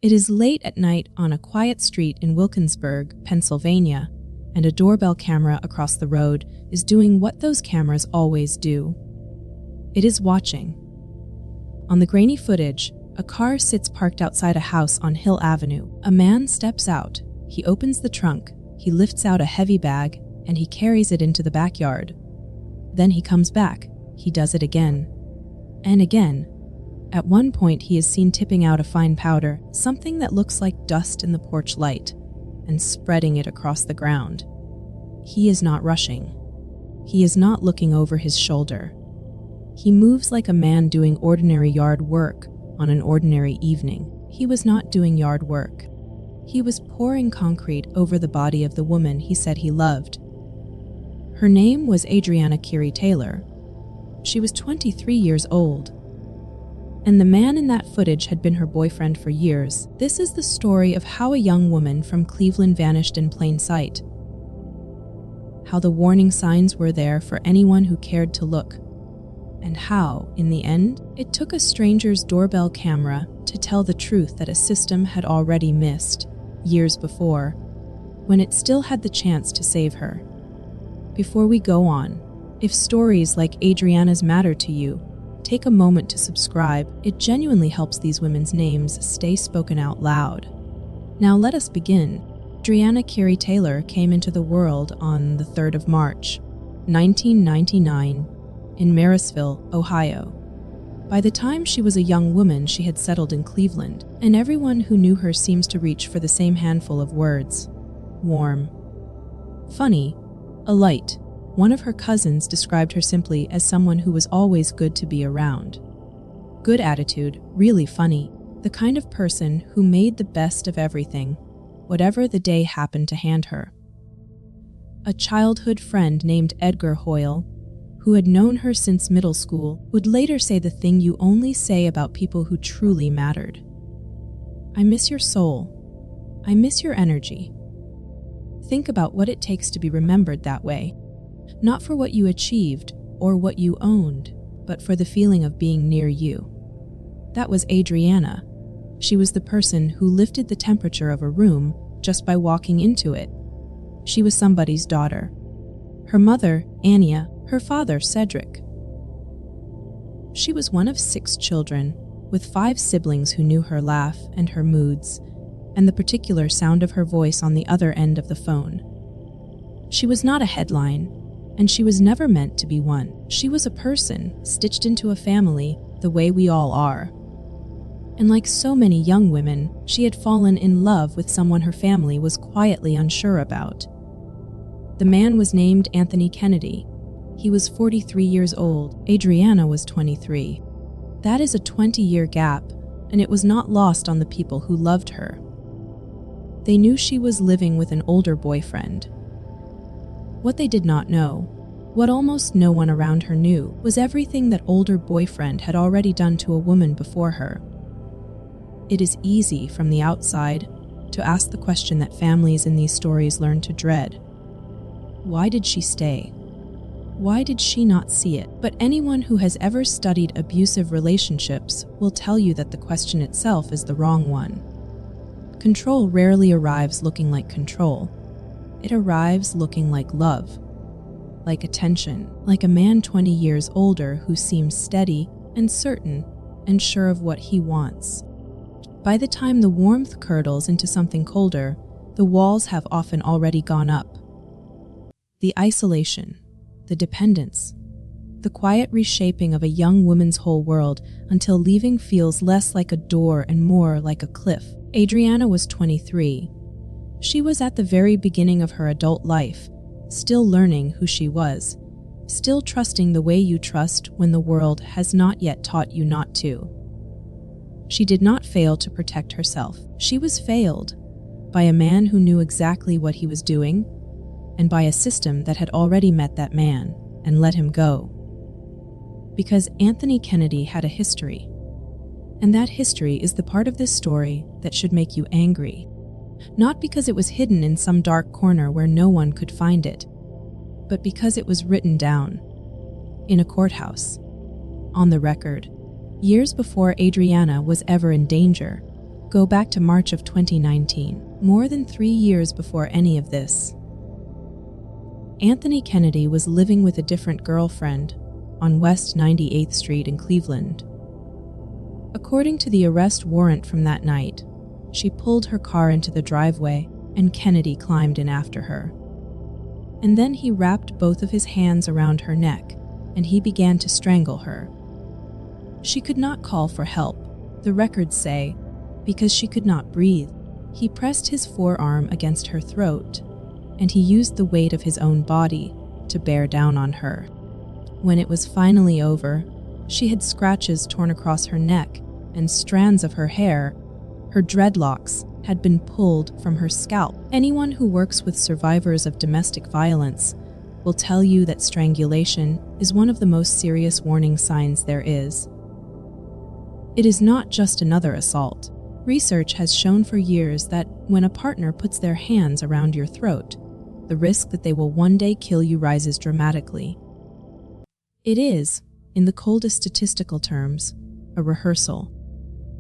It is late at night on a quiet street in Wilkinsburg, Pennsylvania, and a doorbell camera across the road is doing what those cameras always do. It is watching. On the grainy footage, a car sits parked outside a house on Hill Avenue. A man steps out. He opens the trunk, he lifts out a heavy bag, and he carries it into the backyard. Then he comes back. He does it again. And again. At one point, he is seen tipping out a fine powder, something that looks like dust in the porch light, and spreading it across the ground. He is not rushing. He is not looking over his shoulder. He moves like a man doing ordinary yard work on an ordinary evening. He was not doing yard work. He was pouring concrete over the body of the woman he said he loved. Her name was Adrianna Kiri Taylor. She was 23 years old. And the man in that footage had been her boyfriend for years. This is the story of how a young woman from Cleveland vanished in plain sight. How the warning signs were there for anyone who cared to look. And how, in the end, it took a stranger's doorbell camera to tell the truth that a system had already missed, years before, when it still had the chance to save her. Before we go on, if stories like Adrianna's matter to you, take a moment to subscribe. It genuinely helps these women's names stay spoken out loud. Now let us begin. Adrianna Kiri Taylor came into the world on the 3rd of March, 1999, in Marysville, Ohio. By the time she was a young woman, she had settled in Cleveland, and everyone who knew her seems to reach for the same handful of words: warm, funny, a light. One of her cousins described her simply as someone who was always good to be around. Good attitude, really funny, the kind of person who made the best of everything, whatever the day happened to hand her. A childhood friend named Edgar Hoyle, who had known her since middle school, would later say the thing you only say about people who truly mattered. I miss your soul. I miss your energy. Think about what it takes to be remembered that way. Not for what you achieved or what you owned, but for the feeling of being near you. That was Adrianna. She was the person who lifted the temperature of a room just by walking into it. She was somebody's daughter. Her mother, Anya, her father, Cedric. She was one of 6 children, with 5 siblings who knew her laugh and her moods, and the particular sound of her voice on the other end of the phone. She was not a headline, and she was never meant to be one. She was a person, stitched into a family, the way we all are. And like so many young women, she had fallen in love with someone her family was quietly unsure about. The man was named Anthony Kennedy. He was 43 years old. Adrianna was 23. That is a 20-year gap, and it was not lost on the people who loved her. They knew she was living with an older boyfriend. What they did not know, what almost no one around her knew, was everything that older boyfriend had already done to a woman before her. It is easy from the outside to ask the question that families in these stories learn to dread. Why did she stay? Why did she not see it? But anyone who has ever studied abusive relationships will tell you that the question itself is the wrong one. Control rarely arrives looking like control. It arrives looking like love, like attention, like a man 20 years older who seems steady and certain and sure of what he wants. By the time the warmth curdles into something colder, the walls have often already gone up. The isolation, the dependence, the quiet reshaping of a young woman's whole world until leaving feels less like a door and more like a cliff. Adrianna was 23. She was at the very beginning of her adult life, still learning who she was, still trusting the way you trust when the world has not yet taught you not to. She did not fail to protect herself. She was failed by a man who knew exactly what he was doing, and by a system that had already met that man and let him go. Because Anthony Kennedy had a history, and that history is the part of this story that should make you angry. Not because it was hidden in some dark corner where no one could find it, but because it was written down, in a courthouse, on the record, years before Adrianna was ever in danger, Go back to March of 2019, more than 3 years before any of this. Anthony Kennedy was living with a different girlfriend on West 98th Street in Cleveland. According to the arrest warrant from that night, she pulled her car into the driveway and Kennedy climbed in after her. And then he wrapped both of his hands around her neck and he began to strangle her. She could not call for help, the records say, because she could not breathe. He pressed his forearm against her throat, and he used the weight of his own body to bear down on her. When it was finally over, she had scratches torn across her neck, and strands of her hair, her dreadlocks, had been pulled from her scalp. Anyone who works with survivors of domestic violence will tell you that strangulation is one of the most serious warning signs there is. It is not just another assault. Research has shown for years that when a partner puts their hands around your throat, the risk that they will one day kill you rises dramatically. It is, in the coldest statistical terms, a rehearsal.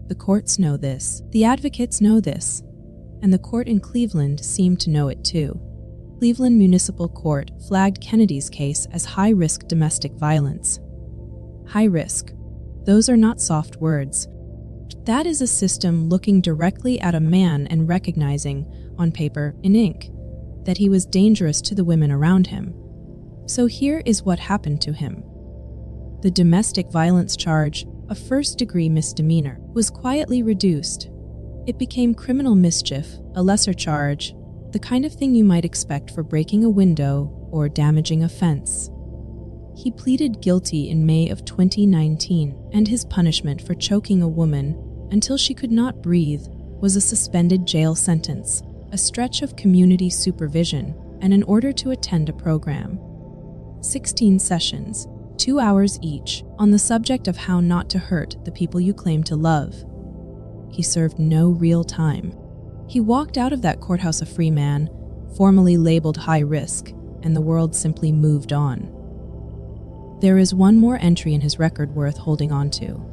The courts know this, the advocates know this, and the court in Cleveland seemed to know it too. Cleveland Municipal Court flagged Kennedy's case as high-risk domestic violence. High risk. Those are not soft words. That is a system looking directly at a man and recognizing, on paper, in ink, that he was dangerous to the women around him. So here is what happened to him. The domestic violence charge, a first-degree misdemeanor, was quietly reduced. It became criminal mischief, a lesser charge, the kind of thing you might expect for breaking a window or damaging a fence. He pleaded guilty in May of 2019, and his punishment for choking a woman until she could not breathe was a suspended jail sentence, a stretch of community supervision, and an order to attend a program. 16 sessions, 2 hours each, on the subject of how not to hurt the people you claim to love. He served no real time. He walked out of that courthouse a free man, formally labeled high risk, and the world simply moved on. There is one more entry in his record worth holding on to.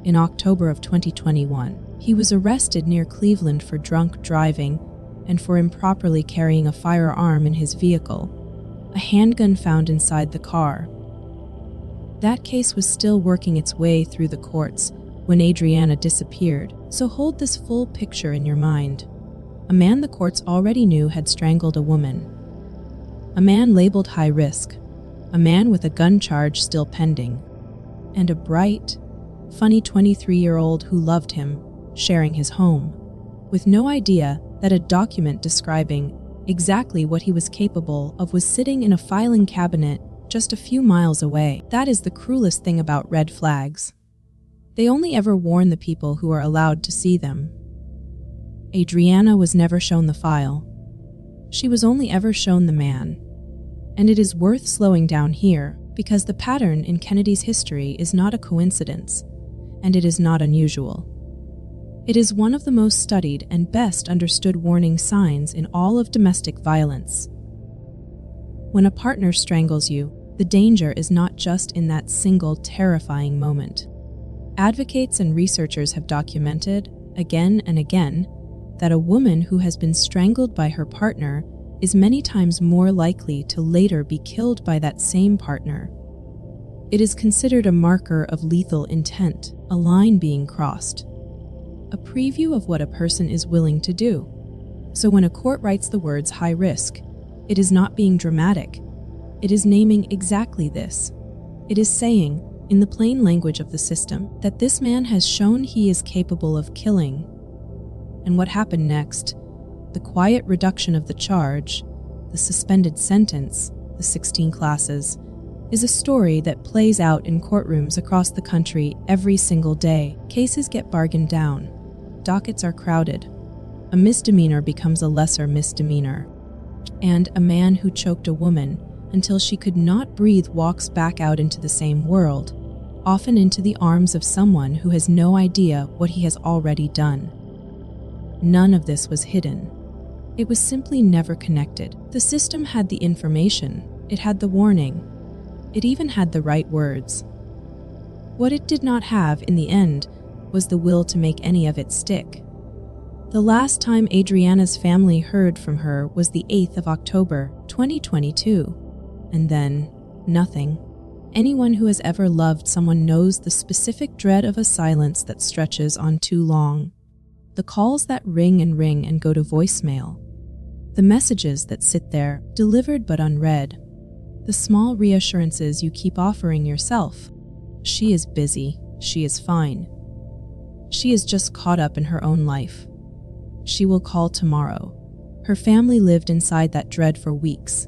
In October of 2021, he was arrested near Cleveland for drunk driving and for improperly carrying a firearm in his vehicle, a handgun found inside the car. That case was still working its way through the courts when Adrianna disappeared, so hold this full picture in your mind. A man the courts already knew had strangled a woman. A man labeled high risk. A man with a gun charge still pending. And a bright, funny 23-year-old who loved him, sharing his home, with no idea that a document describing exactly what he was capable of was sitting in a filing cabinet just a few miles away. That is the cruelest thing about red flags. They only ever warn the people who are allowed to see them. Adrianna was never shown the file. She was only ever shown the man. And it is worth slowing down here because the pattern in Kennedy's history is not a coincidence, and it is not unusual. It is one of the most studied and best understood warning signs in all of domestic violence. When a partner strangles you, the danger is not just in that single terrifying moment. Advocates and researchers have documented, again and again, that a woman who has been strangled by her partner is many times more likely to later be killed by that same partner. It is considered a marker of lethal intent, a line being crossed, a preview of what a person is willing to do. So when a court writes the words high risk, it is not being dramatic. It is naming exactly this. It is saying, in the plain language of the system, that this man has shown he is capable of killing. And what happened next, the quiet reduction of the charge, the suspended sentence, the 16 classes, is a story that plays out in courtrooms across the country every single day. Cases get bargained down. Dockets are crowded. A misdemeanor becomes a lesser misdemeanor. And a man who choked a woman until she could not breathe walks back out into the same world, often into the arms of someone who has no idea what he has already done. None of this was hidden. It was simply never connected. The system had the information. It had the warning. It even had the right words. What it did not have, in the end, was the will to make any of it stick. The last time Adrianna's family heard from her was the 8th of October, 2022. And then, nothing. Anyone who has ever loved someone knows the specific dread of a silence that stretches on too long. The calls that ring and go to voicemail. The messages that sit there, delivered but unread. The small reassurances you keep offering yourself. She is busy. She is fine. She is just caught up in her own life. She will call tomorrow. Her family lived inside that dread for weeks,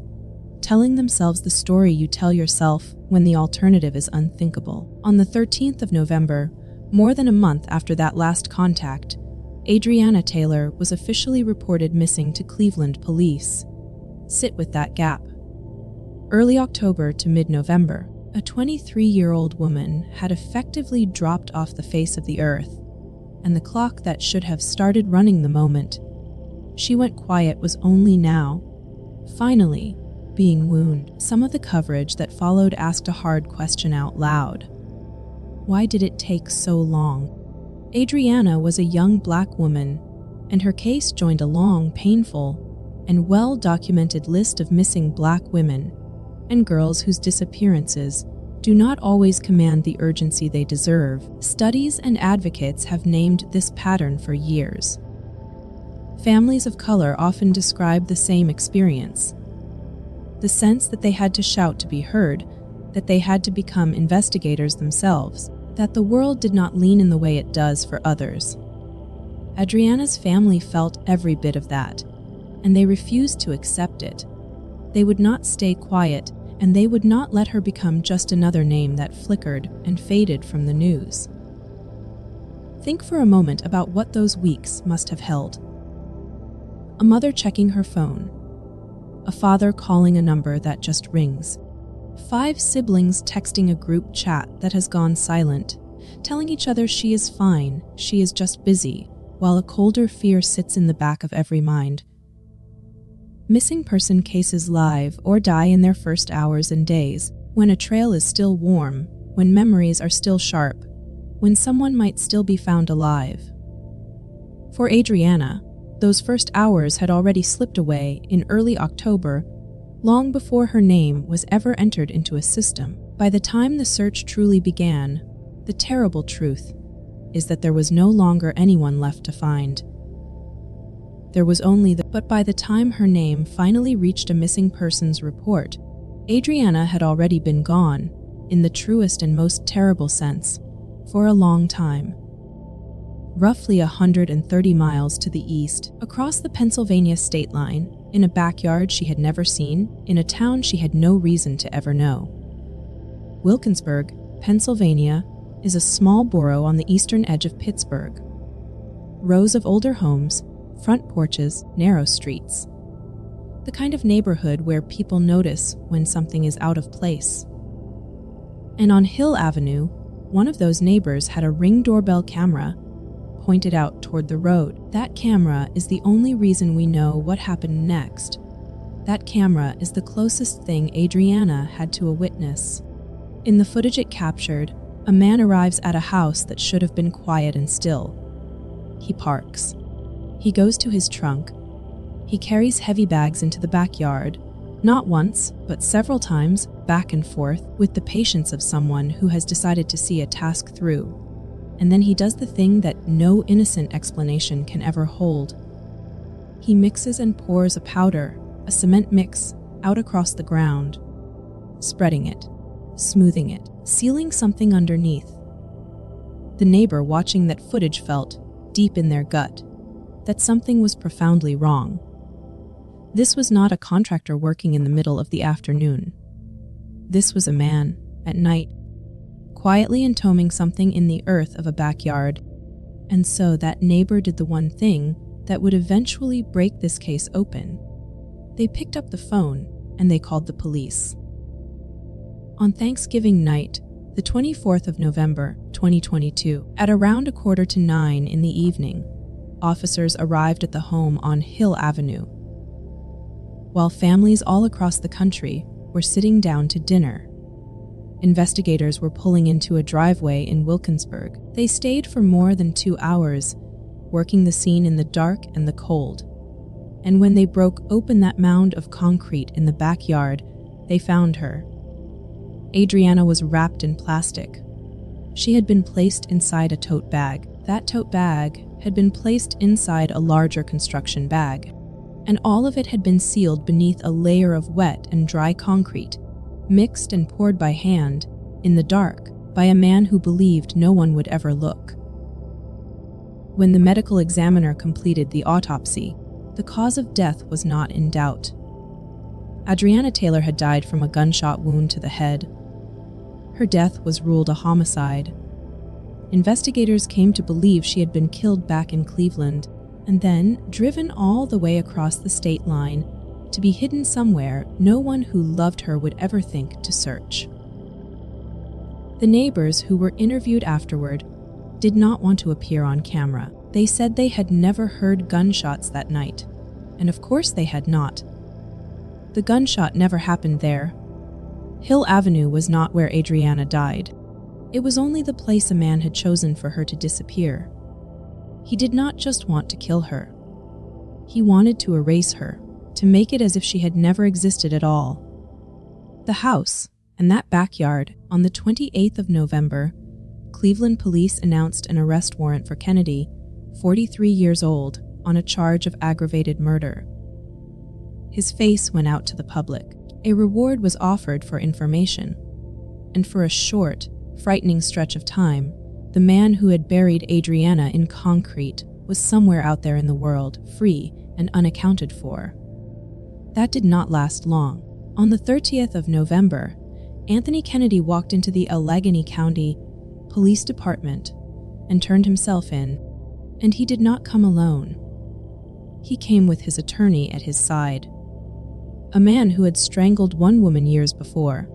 telling themselves the story you tell yourself when the alternative is unthinkable. On the 13th of November, more than a month after that last contact, Adrianna Taylor was officially reported missing to Cleveland police. Sit with that gap. Early October to mid-November, a 23-year-old woman had effectively dropped off the face of the earth, and the clock that should have started running the moment she went quiet was only now, finally, being wounded. Some of the coverage that followed asked a hard question out loud. Why did it take so long? Adrianna was a young black woman, and her case joined a long, painful, and well-documented list of missing black women and girls whose disappearances do not always command the urgency they deserve. Studies and advocates have named this pattern for years. Families of color often describe the same experience. The sense that they had to shout to be heard, that they had to become investigators themselves, that the world did not lean in the way it does for others. Adrianna's family felt every bit of that, and they refused to accept it. They would not stay quiet, and they would not let her become just another name that flickered and faded from the news. Think for a moment about what those weeks must have held. A mother checking her phone. A father calling a number that just rings. 5 siblings texting a group chat that has gone silent, telling each other she is fine, she is just busy, while a colder fear sits in the back of every mind. Missing person cases live or die in their first hours and days, when a trail is still warm, when memories are still sharp, when someone might still be found alive. For Adrianna, those first hours had already slipped away in early October, long before her name was ever entered into a system. By the time the search truly began, the terrible truth is that there was no longer anyone left to find. There was only but by the time her name finally reached a missing persons report, Adrianna had already been gone, in the truest and most terrible sense, for a long time. Roughly 130 miles to the east, across the Pennsylvania state line, in a backyard she had never seen, in a town she had no reason to ever know. Wilkinsburg, Pennsylvania, is a small borough on the eastern edge of Pittsburgh. Rows of older homes, front porches, narrow streets. The kind of neighborhood where people notice when something is out of place. And on Hill Avenue, one of those neighbors had a Ring doorbell camera pointed out toward the road. That camera is the only reason we know what happened next. That camera is the closest thing Adrianna had to a witness. In the footage it captured, a man arrives at a house that should have been quiet and still. He parks. He goes to his trunk. He carries heavy bags into the backyard, not once, but several times, back and forth, with the patience of someone who has decided to see a task through. And then he does the thing that no innocent explanation can ever hold. He mixes and pours a powder, a cement mix, out across the ground, spreading it, smoothing it, sealing something underneath. The neighbor watching that footage felt, deep in their gut, that something was profoundly wrong. This was not a contractor working in the middle of the afternoon. This was a man, at night, quietly entombing something in the earth of a backyard. And so that neighbor did the one thing that would eventually break this case open. They picked up the phone and they called the police. On Thanksgiving night, the 24th of November, 2022, at around 8:45 in the evening, officers arrived at the home on Hill Avenue, while families all across the country were sitting down to dinner. Investigators were pulling into a driveway in Wilkinsburg. They stayed for more than 2 hours, working the scene in the dark and the cold. And when they broke open that mound of concrete in the backyard, they found her. Adrianna was wrapped in plastic. She had been placed inside a tote bag. That tote bag had been placed inside a larger construction bag, and all of it had been sealed beneath a layer of wet and dry concrete, mixed and poured by hand, in the dark, by a man who believed no one would ever look. When the medical examiner completed the autopsy, the cause of death was not in doubt. Adrianna Taylor had died from a gunshot wound to the head. Her death was ruled a homicide. Investigators came to believe she had been killed back in Cleveland, and then driven all the way across the state line to be hidden somewhere no one who loved her would ever think to search. The neighbors who were interviewed afterward did not want to appear on camera. They said they had never heard gunshots that night, and of course they had not. The gunshot never happened there. Hill Avenue was not where Adrianna died. It was only the place a man had chosen for her to disappear. He did not just want to kill her. He wanted to erase her, to make it as if she had never existed at all. The house and that backyard. On the 28th of November, Cleveland police announced an arrest warrant for Kennedy, 43 years old, on a charge of aggravated murder. His face went out to the public. A reward was offered for information, and for a short, frightening stretch of time, the man who had buried Adrianna in concrete was somewhere out there in the world, free and unaccounted for. That did not last long. On the 30th of November, Anthony Kennedy walked into the Allegheny County Police Department and turned himself in, and he did not come alone. He came with his attorney at his side, a man who had strangled one woman years before,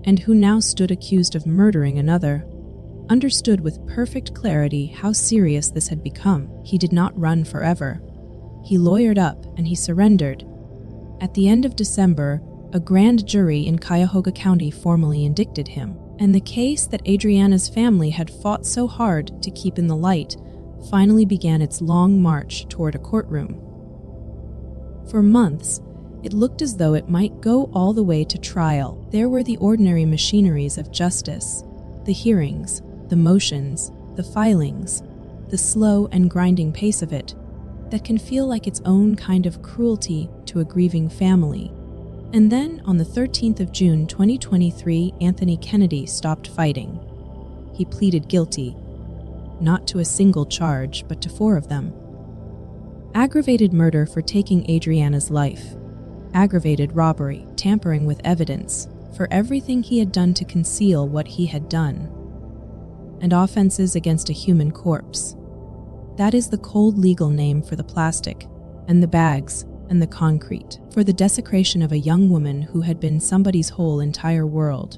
and who now stood accused of murdering another, understood with perfect clarity how serious this had become. He did not run forever. He lawyered up and he surrendered. At the end of December, a grand jury in Cuyahoga County formally indicted him, and the case that Adrianna's family had fought so hard to keep in the light finally began its long march toward a courtroom. For months, it looked as though it might go all the way to trial. There were the ordinary machineries of justice, the hearings, the motions, the filings, the slow and grinding pace of it, that can feel like its own kind of cruelty to a grieving family. And then, on the 13th of June 2023, Anthony Kennedy stopped fighting. He pleaded guilty, not to a single charge, but to 4 of them. Aggravated murder for taking Adrianna's life, aggravated robbery, tampering with evidence, for everything he had done to conceal what he had done, and offenses against a human corpse. That is the cold legal name for the plastic, and the bags, and the concrete, for the desecration of a young woman who had been somebody's whole entire world.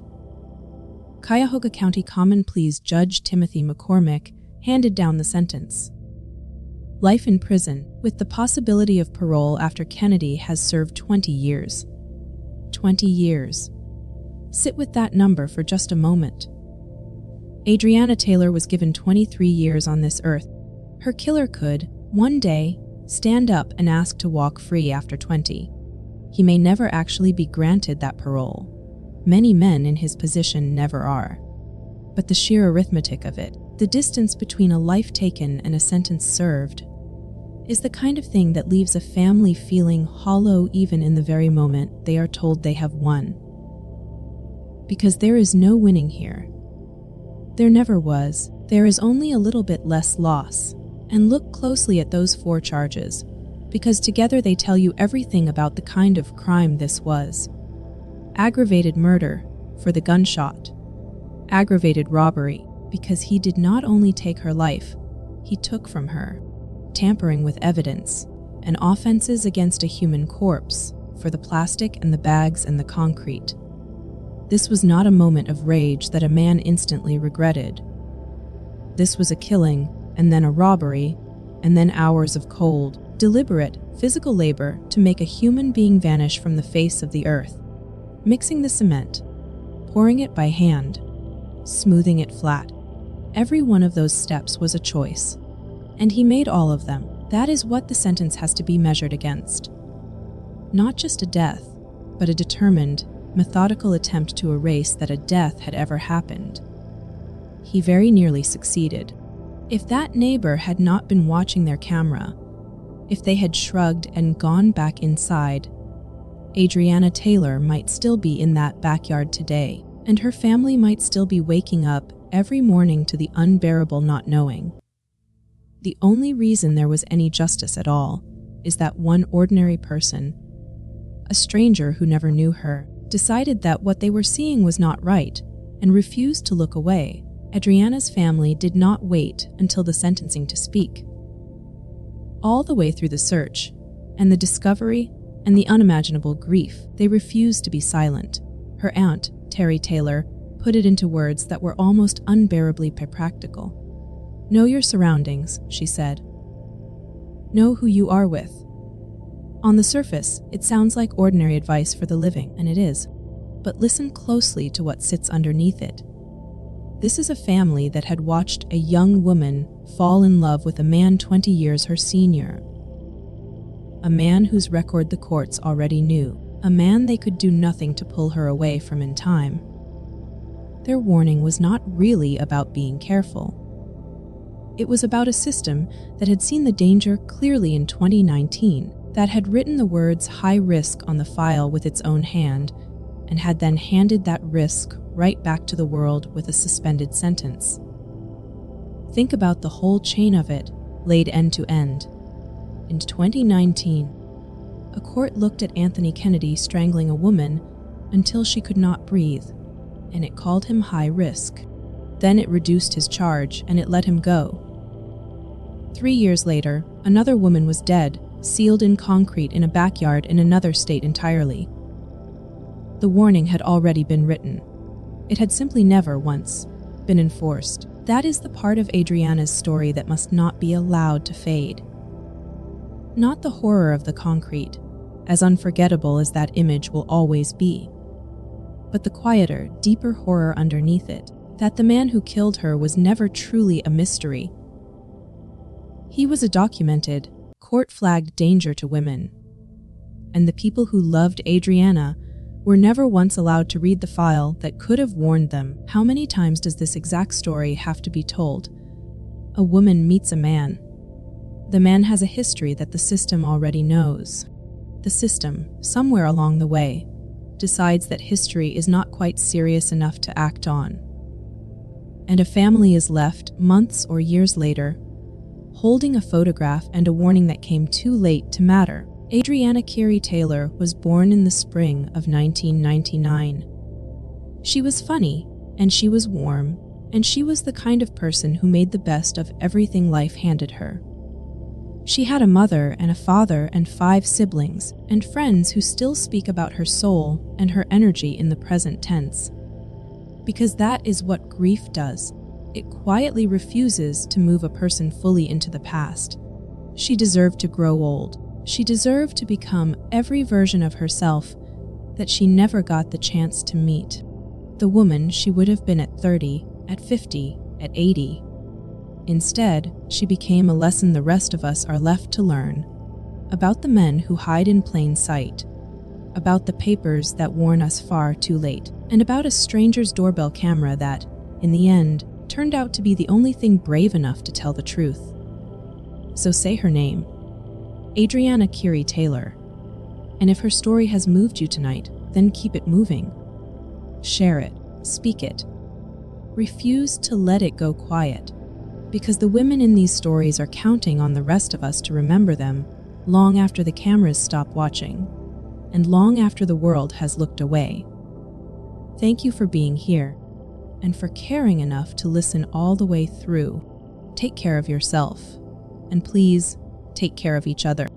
Cuyahoga County Common Pleas Judge Timothy McCormick handed down the sentence. Life in prison, with the possibility of parole after Kennedy has served 20 years. 20 years. Sit with that number for just a moment. Adrianna Taylor was given 23 years on this earth. Her killer could, one day, stand up and ask to walk free after 20. He may never actually be granted that parole. Many men in his position never are. But the sheer arithmetic of it, the distance between a life taken and a sentence served, is the kind of thing that leaves a family feeling hollow even in the very moment they are told they have won. Because there is no winning here. There never was. There is only a little bit less loss. And look closely at those 4 charges, because together they tell you everything about the kind of crime this was. Aggravated murder, for the gunshot. Aggravated robbery, because he did not only take her life, he took from her. Tampering with evidence, and offenses against a human corpse, for the plastic and the bags and the concrete. This was not a moment of rage that a man instantly regretted. This was a killing, and then a robbery, and then hours of cold, deliberate, physical labor to make a human being vanish from the face of the earth, mixing the cement, pouring it by hand, smoothing it flat. Every one of those steps was a choice, and he made all of them. That is what the sentence has to be measured against. Not just a death, but a determined, methodical attempt to erase that a death had ever happened. He very nearly succeeded. If that neighbor had not been watching their camera, if they had shrugged and gone back inside, Adrianna Taylor might still be in that backyard today, and her family might still be waking up every morning to the unbearable not knowing. The only reason there was any justice at all is that one ordinary person, a stranger who never knew her, decided that what they were seeing was not right and refused to look away. Adrianna's family did not wait until the sentencing to speak. All the way through the search, and the discovery, and the unimaginable grief, they refused to be silent. Her aunt, Terry Taylor, put it into words that were almost unbearably practical. "Know your surroundings," she said. "Know who you are with." On the surface, it sounds like ordinary advice for the living, and it is. But listen closely to what sits underneath it. This is a family that had watched a young woman fall in love with a man 20 years her senior. A man whose record the courts already knew. A man they could do nothing to pull her away from in time. Their warning was not really about being careful. It was about a system that had seen the danger clearly in 2019, that had written the words "high risk" on the file with its own hand, and had then handed that risk right back to the world with a suspended sentence. Think about the whole chain of it, laid end to end. In 2019, a court looked at Anthony Kennedy strangling a woman until she could not breathe, and it called him high risk. Then it reduced his charge and it let him go. 3 years later, another woman was dead, sealed in concrete in a backyard in another state entirely. The warning had already been written. It had simply never once been enforced. That is the part of Adrianna's story that must not be allowed to fade. Not the horror of the concrete, as unforgettable as that image will always be, but the quieter, deeper horror underneath it, that the man who killed her was never truly a mystery. He was a documented, court-flagged danger to women, and the people who loved Adrianna were never once allowed to read the file that could have warned them. How many times does this exact story have to be told? A woman meets a man. The man has a history that the system already knows. The system, somewhere along the way, decides that history is not quite serious enough to act on. And a family is left, months or years later, holding a photograph and a warning that came too late to matter. Adrianna Kiri Taylor was born in the spring of 1999. She was funny, and she was warm, and she was the kind of person who made the best of everything life handed her. She had a mother and a father and 5 siblings, and friends who still speak about her soul and her energy in the present tense. Because that is what grief does. It quietly refuses to move a person fully into the past. She deserved to grow old. She deserved to become every version of herself that she never got the chance to meet. The woman she would have been at 30, at 50, at 80. Instead, she became a lesson the rest of us are left to learn. About the men who hide in plain sight. About the papers that warn us far too late. And about a stranger's doorbell camera that, in the end, turned out to be the only thing brave enough to tell the truth. So say her name. Adrianna Kiri Taylor. And if her story has moved you tonight, then keep it moving. Share it. Speak it. Refuse to let it go quiet, because the women in these stories are counting on the rest of us to remember them long after the cameras stop watching, and long after the world has looked away. Thank you for being here, and for caring enough to listen all the way through. Take care of yourself, and please, take care of each other.